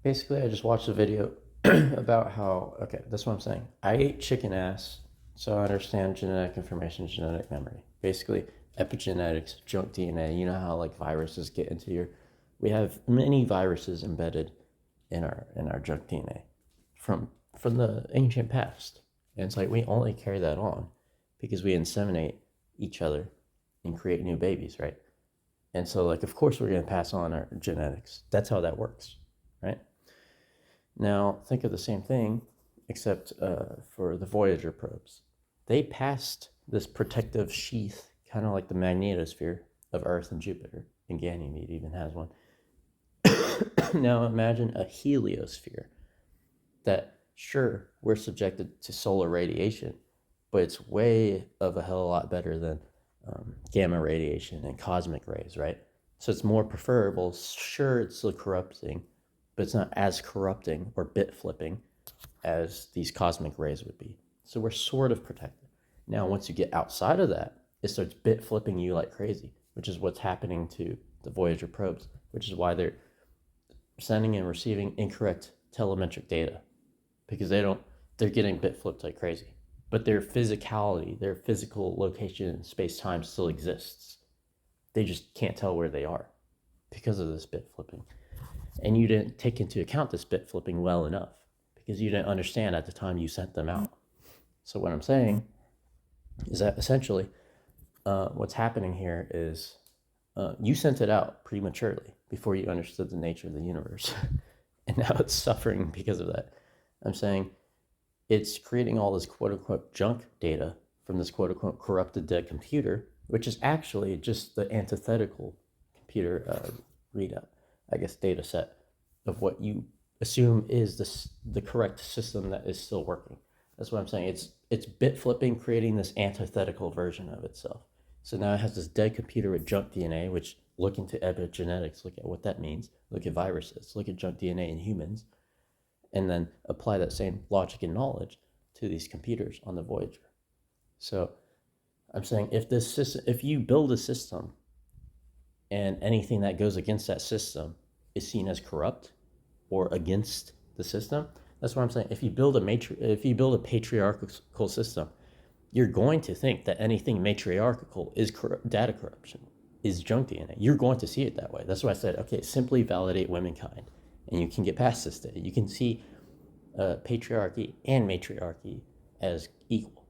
Basically, I just watched a video about how, okay, that's what I'm saying. I ate chicken ass, so I understand genetic information, genetic memory. Basically, epigenetics, junk DNA. You know how like viruses get into your, we have many viruses embedded in our junk DNA from the ancient past. And it's like we only carry that on because we inseminate each other and create new babies, right? And so, like, of course, we're going to pass on our genetics. That's how that works, right? Now, think of the same thing, except for the Voyager probes. They passed this protective sheath, kind of like the magnetosphere of Earth and Jupiter, and Ganymede even has one. Now, imagine a heliosphere that, sure, we're subjected to solar radiation, but it's way of a hell of a lot better than gamma radiation and cosmic rays, right? So it's more preferable. Sure, it's still corrupting, but it's not as corrupting or bit flipping as these cosmic rays would be. So we're sort of protected. Now, once you get outside of that, it starts bit flipping you like crazy, which is what's happening to the Voyager probes, which is why they're sending and receiving incorrect telemetric data because they're getting bit flipped like crazy. But their physicality, their physical location in space time still exists. They just can't tell where they are because of this bit flipping. And you didn't take into account this bit flipping well enough because you didn't understand at the time you sent them out. So what I'm saying is that essentially what's happening here is you sent it out prematurely before you understood the nature of the universe. And now it's suffering because of that. I'm saying it's creating all this quote unquote junk data from this quote unquote corrupted dead computer, which is actually just the antithetical computer readout, I guess, data set of what you assume is the correct system that is still working. That's what I'm saying. It's bit flipping, creating this antithetical version of itself. So now it has this dead computer with junk DNA, which look into epigenetics, look at what that means, look at viruses, look at junk DNA in humans, and then apply that same logic and knowledge to these computers on the Voyager. So I'm saying if you build a system and anything that goes against that system is seen as corrupt or against the system, that's what I'm saying. If you build a patriarchal system, you're going to think that anything matriarchal is data corruption, is junk DNA. You're going to see it that way. That's why I said, okay, simply validate womankind, and you can get past this day. You can see patriarchy and matriarchy as equal.